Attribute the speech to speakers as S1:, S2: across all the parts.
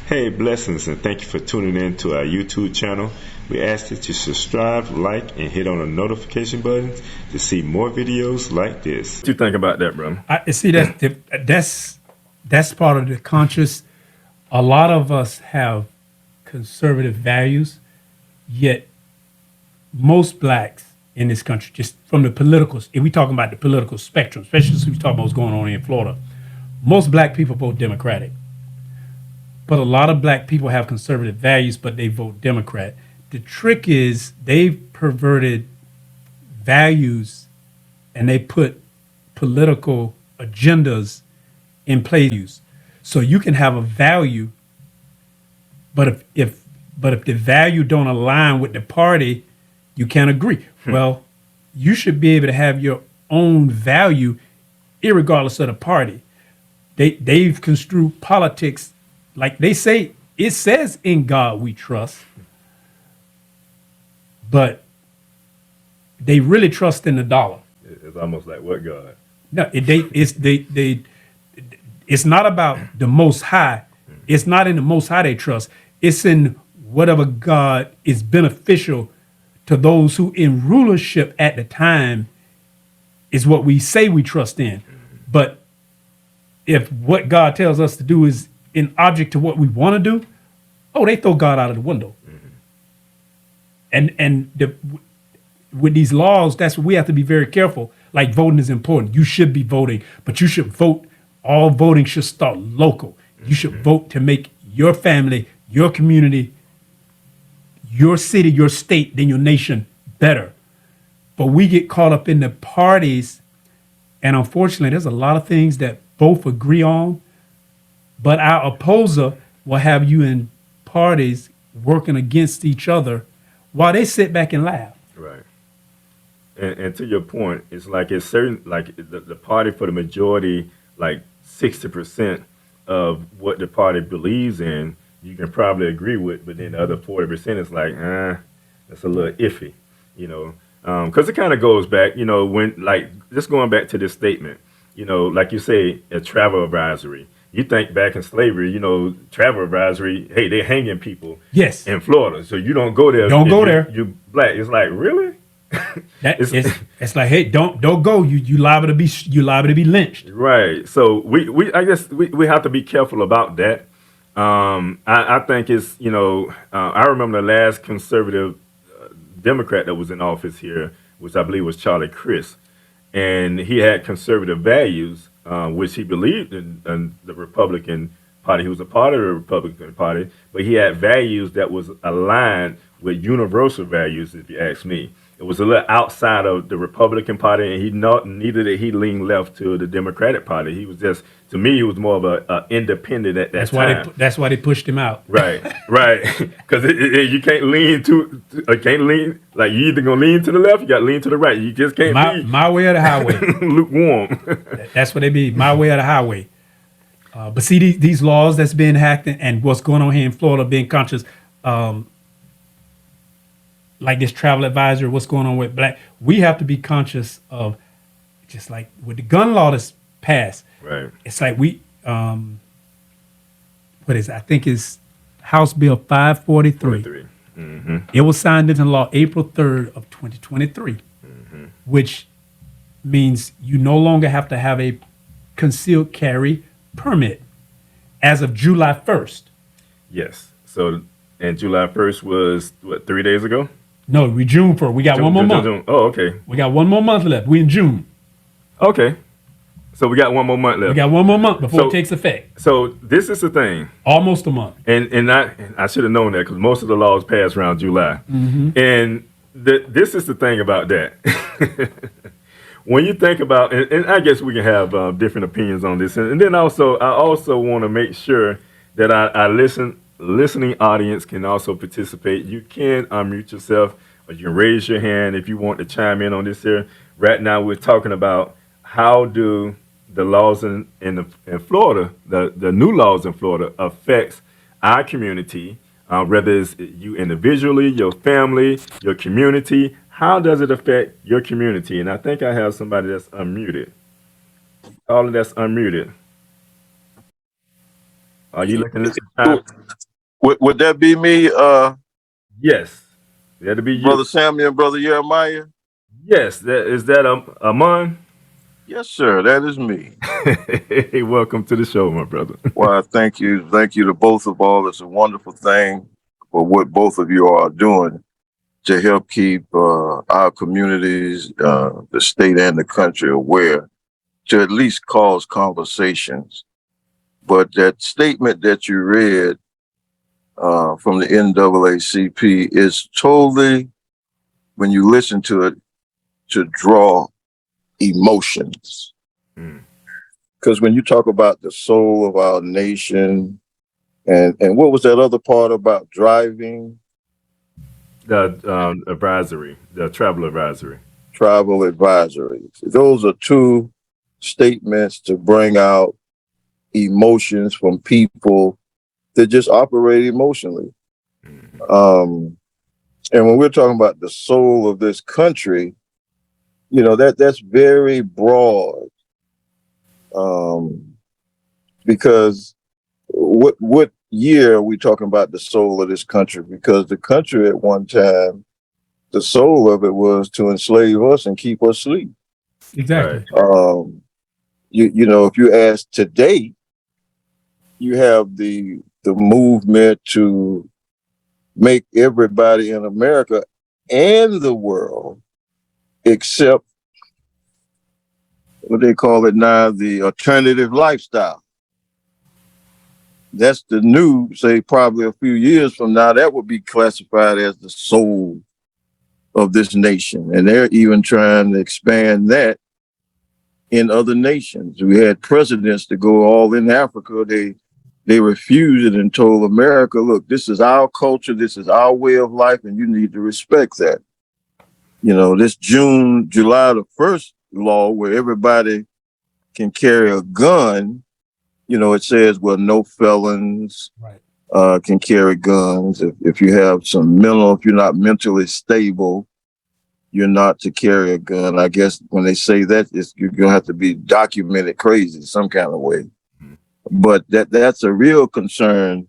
S1: Hey, blessings, and thank you for tuning in to our YouTube channel. We ask that you subscribe, like, and hit on the notification buttons to see more videos like this.
S2: What you think about that, bro?
S3: I see that's part of the conscious. A lot of us have conservative values, yet most blacks in this country, just from the political, if we talking about the political spectrum, especially since we talking about what's going on in Florida, most black people vote Democratic. But a lot of black people have conservative values, but they vote Democrat. The trick is they've perverted values and they put political agendas in place. So you can have a value, but if the value don't align with the party, you can't agree. Well, you should be able to have your own value, irregardless of the party. They've construed politics like they say. It says in God we trust, but they really trust in the dollar.
S2: It's almost like what God?
S3: No, it's not about the Most High. It's not in the Most High they trust. It's in whatever God is beneficial to those who in rulership at the time is what we say we trust in. But if what God tells us to do is in object to what we want to do, they throw God out of the window. With these laws, that's what we have to be very careful. Like voting is important. You should be voting, but you should vote. All voting should start local. You should vote to make your family, your community, your city, your state, then your nation better. But we get caught up in the parties, and unfortunately, there's a lot of things that both agree on, but our opposer will have you in parties working against each other while they sit back and laugh.
S2: Right. And to your point, it's like it's certain, like the party for the majority, like 60% of what the party believes in, you can probably agree with, but then the other 40% is like, that's a little iffy, because it kind of goes back, when, like, just going back to this statement, like you say, a travel advisory. You think back in slavery, travel advisory, hey, they're hanging people
S3: Yes.
S2: in Florida, so you don't go there.
S3: Don't go there.
S2: You're black. It's like, really?
S3: It's like, hey, don't go. You liable to be lynched.
S2: Right. So I guess we have to be careful about that. I think it's, I remember the last conservative Democrat that was in office here, which I believe was Charlie Crist, and he had conservative values, which he believed in the Republican Party. He was a part of the Republican Party, but he had values that was aligned with universal values, if you ask me. It was a little outside of the Republican Party, and neither did he lean left to the Democratic Party. He was just, to me, he was more of a independent at that time.
S3: That's why they pushed him out.
S2: Right, because you can't lean like you either gonna lean to the left, you got to lean to the right. You just can't be
S3: my way or the highway.
S2: lukewarm.
S3: That's what they be, my way or the highway. But see these laws that's being hacked and what's going on here in Florida, being conscious. Like this travel advisor, what's going on with black, we have to be conscious of, just like with the gun law that's passed.
S2: Right.
S3: It's like what is it? I think it's House Bill 543.
S2: Mm-hmm.
S3: It was signed into law April 3rd of 2023, which means you no longer have to have a concealed carry permit as of July 1st.
S2: Yes. So, and July 1st was, what, 3 days ago?
S3: No, we June 1st. We got one more month.
S2: June. Oh, okay.
S3: We got one more month left. We in June.
S2: Okay. So we got one more month left.
S3: We got one more month before it takes effect.
S2: So this is the thing.
S3: Almost a month.
S2: And I should have known that because most of the laws pass around July. And this is the thing about that. When you think about, and I guess we can have different opinions on this. And then also, I also want to make sure that our listening audience can also participate. You can unmute yourself, or you can raise your hand if you want to chime in on this here. Right now, we're talking about how do the laws in Florida, the new laws in Florida, affects our community, whether it's you individually, your family, your community. How does it affect your community? And I think I have somebody that's unmuted. Caller that's unmuted. Are you looking at the time?
S4: Would that be me,
S2: Yes, that'll be you.
S4: Brother Samuel and Brother Jeremiah?
S2: Yes, that is that Amon.
S4: Yes, sir. That is me.
S2: Hey, welcome to the show, my brother.
S4: Well, thank you to both of all. It's a wonderful thing for what both of you are doing to help keep our communities, the state and the country aware, to at least cause conversations. But that statement that you read from the NAACP is totally, when you listen to it, to draw emotions.
S2: Mm.
S4: Because when you talk about the soul of our nation, and what was that other part about driving?
S2: The advisory, the travel advisory.
S4: Travel advisories. Those are two statements to bring out emotions from people that just operate emotionally.
S2: Mm.
S4: And when we're talking about the soul of this country, you know, that's very broad. Because what year are we talking about the soul of this country? Because the country at one time, the soul of it was to enslave us and keep us asleep.
S3: Exactly.
S4: You know, if you ask today, you have the movement to make everybody in America and the world accept what they call it now, the alternative lifestyle. That's the new, say, probably a few years from now, that would be classified as the soul of this nation. And they're even trying to expand that in other nations. We had presidents to go all in Africa. They refused it and told America, look, this is our culture, this is our way of life, and you need to respect that. You know, this July the 1st law where everybody can carry a gun, you know, it says, well, no felons can carry guns. If you have if you're not mentally stable, you're not to carry a gun. I guess when they say that, you're going to have to be documented crazy some kind of way. But that's a real concern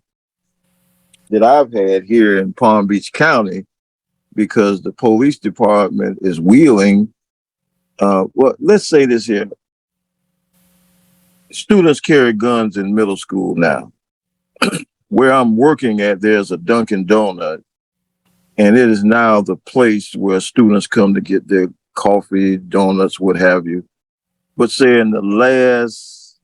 S4: that I've had here in Palm Beach County, because the police department is wheeling. Well, let's say this here. Students carry guns in middle school now. Where I'm working at, there's a Dunkin' Donut, and it is now the place where students come to get their coffee, donuts, what have you. But say in the last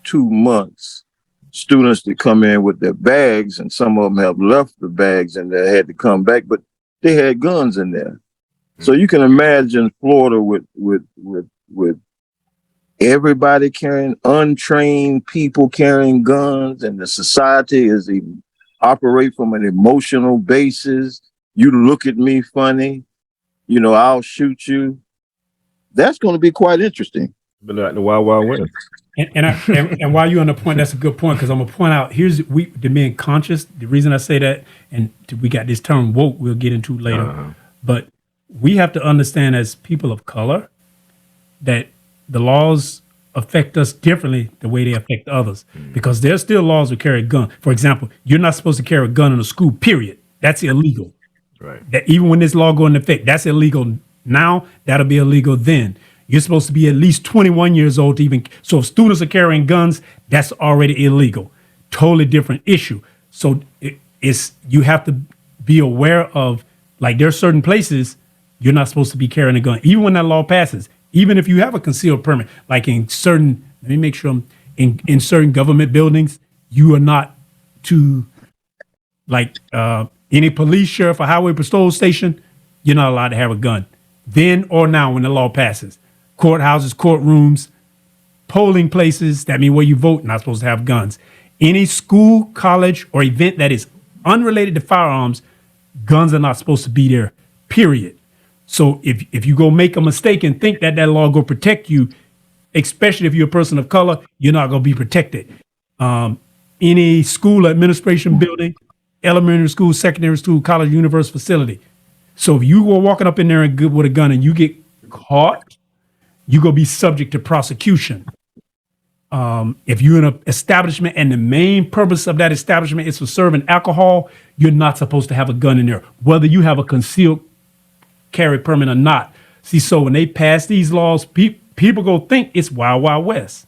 S4: 2 months, students that come in with their bags, and some of them have left the bags and they had to come back, but they had guns in there. So you can imagine Florida with everybody carrying, untrained people carrying guns, and the society is operate from an emotional basis. You look at me funny, you know, I'll shoot you. That's going to be quite interesting.
S2: But like the Wild Wild West.
S3: And while you're on the point, that's a good point, because I'm gonna point out the being conscious. The reason I say that, and we got this term woke, we'll get into later, but we have to understand as people of color that the laws affect us differently the way they affect others, because there's still laws to carry a gun. For example, you're not supposed to carry a gun in a school, period. That's illegal.
S2: Right.
S3: That even when this law go into effect, that's illegal now, that'll be illegal then. You're supposed to be at least 21 years old to even, so if students are carrying guns, that's already illegal. Totally different issue. So you have to be aware of, like, there are certain places you're not supposed to be carrying a gun, even when that law passes. Even if you have a concealed permit, like in certain, let me make sure, in certain government buildings, you are not to, like any police, sheriff, or highway patrol station, you're not allowed to have a gun. Then or now when the law passes. Courthouses, courtrooms, polling places, that mean where you vote, not supposed to have guns. Any school, college, or event that is unrelated to firearms, guns are not supposed to be there, period. So if you go make a mistake and think that law go protect you, especially if you're a person of color, you're not going to be protected. Any school administration building, elementary school, secondary school, college, university facility. So if you were walking up in there with a gun and you get caught, you're going to be subject to prosecution. If you're in an establishment and the main purpose of that establishment is for serving alcohol, you're not supposed to have a gun in there, whether you have a concealed carry permit or not. See, so when they pass these laws, people go think it's Wild Wild West.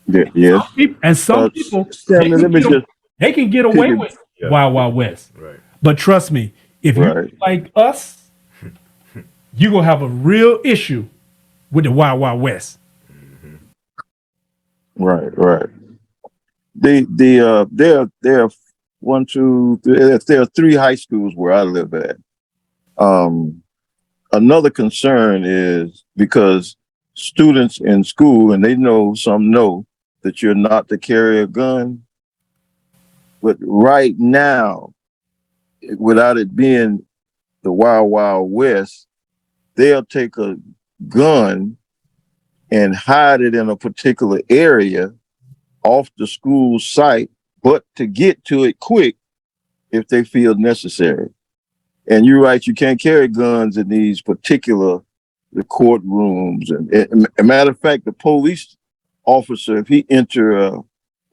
S4: Yeah, yes.
S3: And some people
S4: Stanley, let me just
S3: they can get away
S4: piggy-
S3: with Wild Wild West.
S2: Right.
S3: But trust me, if you
S4: Right.
S3: like us, you're gonna have a real issue with the Wild Wild West.
S4: right. There are one, two, there are three high schools where I live at. Another concern is because students in school, and some know that you're not to carry a gun, but right now, without it being the Wild Wild West, they'll take a gun and hide it in a particular area off the school site, but to get to it quick if they feel necessary. And you're right, you can't carry guns in these particular the courtrooms. And a matter of fact, the police officer, if he enter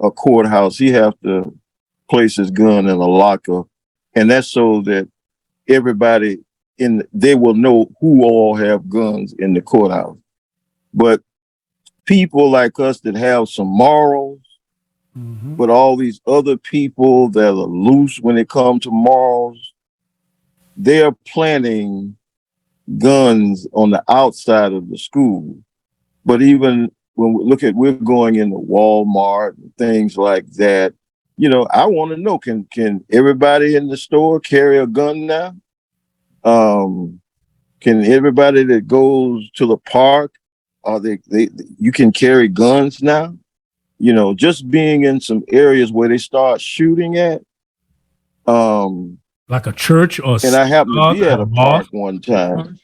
S4: a courthouse, he have to place his gun in a locker, and that's so that everybody they will know who all have guns in the courthouse. But people like us that have some morals, but all these other people that are loose when it comes to morals, they're planting guns on the outside of the school. But even when we're going into Walmart and things like that, I want to know, can everybody in the store carry a gun now? Can everybody that goes to the park, you can carry guns now? Just being in some areas where they start shooting at.
S3: Like a church or
S4: And I happened to be at a park one time.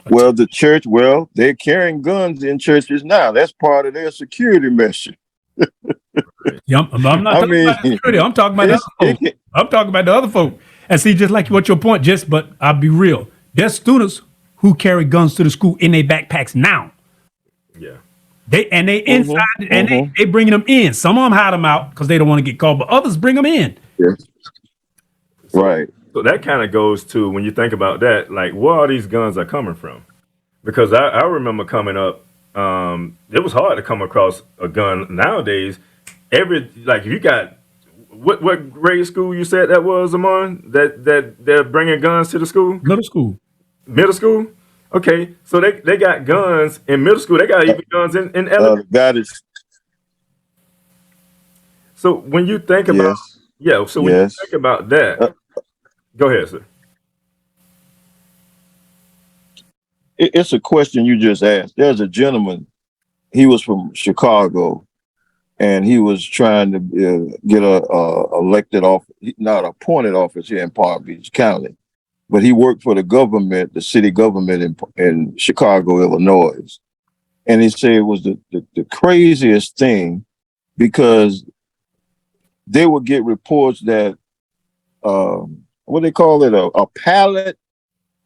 S4: Well, the church, they're carrying guns in churches now. That's part of their security measure.
S3: Yeah, I'm not talking about the security. I'm talking about the other folk. I'm talking about the other folk. And see, just like what your point, but I'll be real. There's students who carry guns to the school in their backpacks now.
S2: Yeah.
S3: They inside and they bringing them in. Some of them hide them out because they don't want to get caught, but others bring them in.
S4: Yes. Right.
S2: So that kind of goes to, when you think about that, like, where all these guns are coming from? Because I remember coming up, it was hard to come across a gun. Nowadays, if you got, what grade school you said that was, Amon? That they're bringing guns to the school?
S3: Middle school.
S2: Middle school? Okay, so they got guns in middle school. They got even guns in elementary. So when you think about, you think about that, go ahead, sir.
S4: It's a question you just asked. There's a gentleman, he was from Chicago, and he was trying to get a elected office, not appointed office here in Palm Beach County, but he worked for the government, the city government in Chicago, Illinois. And he said it was the craziest thing, because they would get reports that, what they call it, a pallet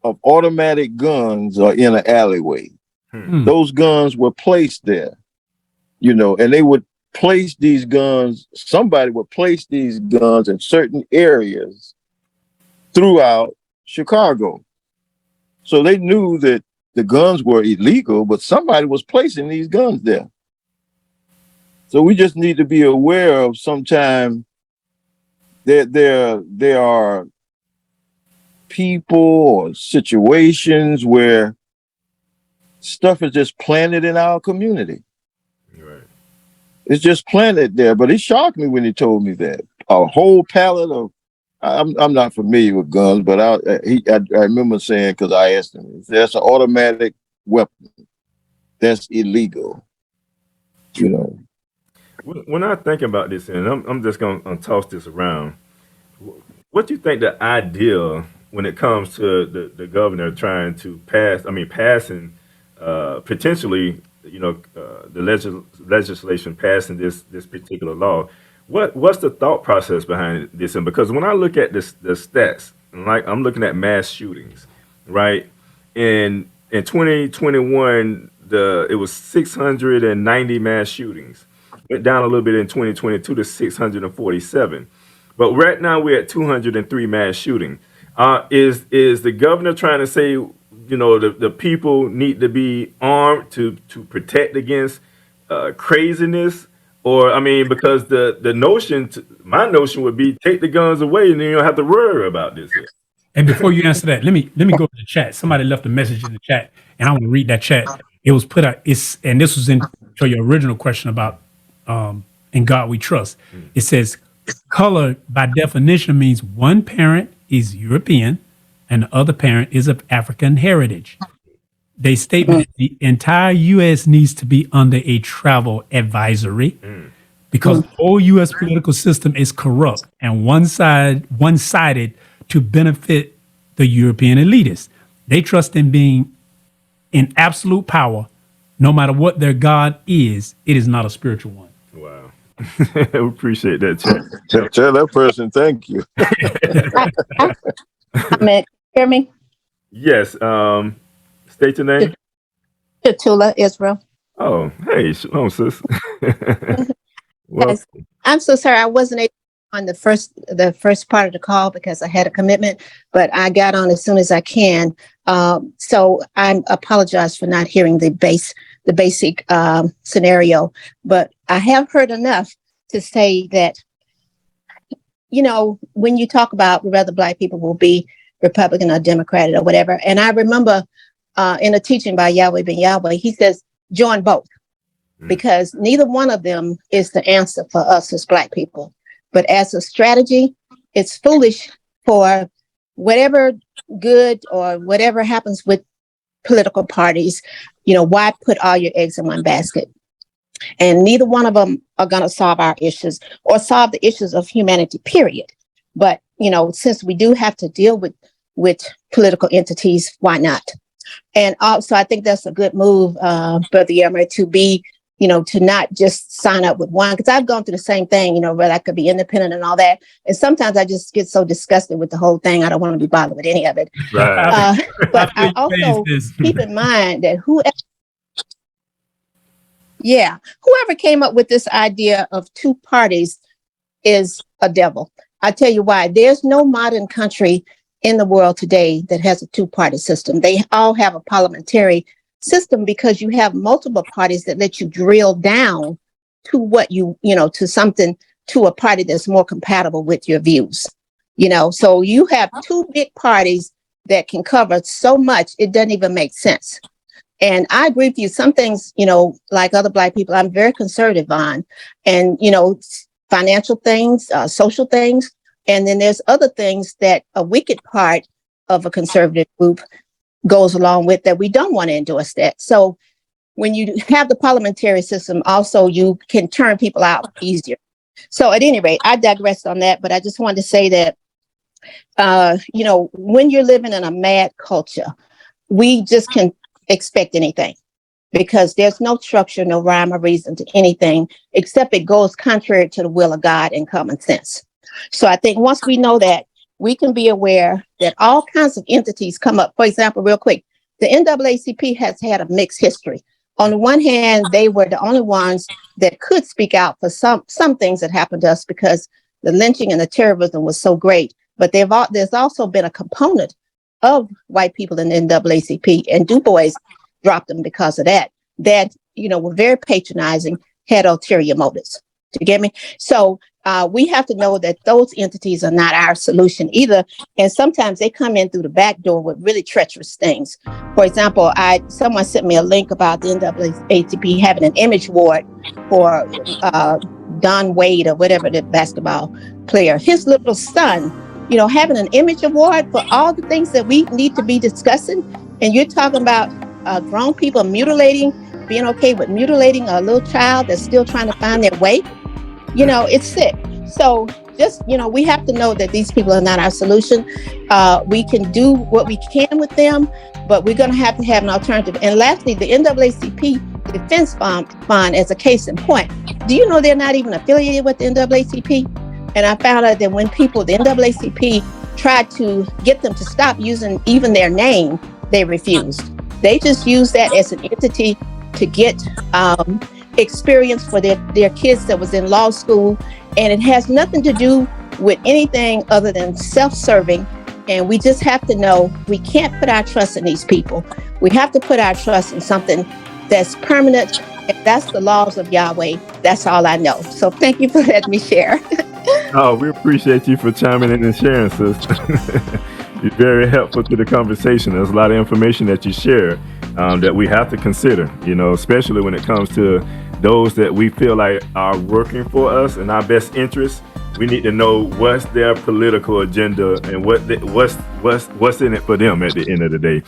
S4: of automatic guns are in an alleyway. Those guns were placed there, and they would place these guns, somebody would place these guns in certain areas throughout Chicago. So they knew that the guns were illegal, but somebody was placing these guns there. So we just need to be aware of sometime that there are people or situations where stuff is just planted in our community.
S2: Right.
S4: It's just planted there. But it shocked me when he told me that a whole pallet of. I'm not familiar with guns, but I remember saying, because I asked him, that's an automatic weapon. That's illegal.
S2: When I think about this, and I'm just gonna toss this around, what do you think the ideal when it comes to the governor trying to passing potentially, the legislation passing this particular law? What's the thought process behind this? And because when I look at the stats, like I'm looking at mass shootings, right? In 2021, it was 690 mass shootings. Went down a little bit in 2022 to 647. But right now we're at 203 mass shooting. Is the governor trying to say, the people need to be armed to protect against craziness? Or I mean, because the notion, my notion would be take the guns away and then you don't have to worry about this.
S3: And before you answer that, let me go to the chat. Somebody left a message in the chat, and I want to read that chat. It was put out. And this was in to your original question about in God we trust. It says color by definition means one parent is European and the other parent is of African heritage. They statement that the entire U.S. needs to be under a travel advisory because the whole U.S. political system is corrupt and one-sided to benefit the European elitists. They trust in being in absolute power, no matter what their God is. It is not a spiritual one.
S2: Wow. We appreciate that, Chuck.
S4: Tell that person thank you.
S5: Hear me?
S2: Yes. State your name.
S5: Shatula, Israel.
S2: Oh, hey, shalom, sis. Well,
S5: Yes. I'm so sorry I wasn't able on the first part of the call because I had a commitment, but I got on as soon as I can. So I apologize for not hearing the basic scenario, but I have heard enough to say that, when you talk about whether Black people will be Republican or Democrat or whatever, and I remember in a teaching by Yahweh Ben Yahweh, he says, join both, because neither one of them is the answer for us as Black people. But as a strategy, it's foolish for whatever good or whatever happens with political parties. Why put all your eggs in one basket? And neither one of them are going to solve our issues or solve the issues of humanity, period. But, since we do have to deal with political entities, why not? And also, I think that's a good move, Brother Yammer, to be, to not just sign up with one, because I've gone through the same thing, where I could be independent and all that. And sometimes I just get so disgusted with the whole thing. I don't want to be bothered with any of it.
S2: right.
S5: But I also keep in mind that whoever came up with this idea of two parties is a devil. I tell you why. There's no modern country in the world today that has a two-party system. They all have a parliamentary system because you have multiple parties that let you drill down to what to something, to a party that's more compatible with your views. So you have two big parties that can cover so much, it doesn't even make sense. And I agree with you. Some things, like other Black people, I'm very conservative on, and, financial things, social things. And then there's other things that a wicked part of a conservative group goes along with that we don't want to endorse that. So when you have the parliamentary system, also you can turn people out easier. So at any rate, I digressed on that, but I just wanted to say that, when you're living in a mad culture, we just can expect anything because there's no structure, no rhyme or reason to anything, except it goes contrary to the will of God and common sense. So I think once we know that, we can be aware that all kinds of entities come up. For example, real quick, the NAACP has had a mixed history. On the one hand, they were the only ones that could speak out for some things that happened to us because the lynching and the terrorism was so great. But there's also been a component of white people in the NAACP, and Du Bois dropped them because of that, were very patronizing, had ulterior motives. Do you get me? So we have to know that those entities are not our solution either. And sometimes they come in through the back door with really treacherous things. For example, someone sent me a link about the NAACP having an image award for Don Wade or whatever, the basketball player, his little son, having an image award for all the things that we need to be discussing. And you're talking about grown people being okay with mutilating a little child that's still trying to find their way. It's sick. So just, we have to know that these people are not our solution. We can do what we can with them, but we're going to have an alternative. And lastly, the NAACP Defense Fund as a case in point. Do you know they're not even affiliated with the NAACP? And I found out that when the NAACP tried to get them to stop using even their name, they refused. They just use that as an entity to get experience for their kids that was in law school. And it has nothing to do with anything other than self-serving. And we just have to know we can't put our trust in these people. We have to put our trust in something that's permanent. And that's the laws of Yahweh. That's all I know. So thank you for letting me share.
S2: Oh, we appreciate you for chiming in and sharing, sis. You're very helpful to the conversation. There's a lot of information that you share that we have to consider, you know, especially when it comes to those that we feel like are working for us in our best interests. We need to know what's their political agenda and what's in it for them at the end of the day.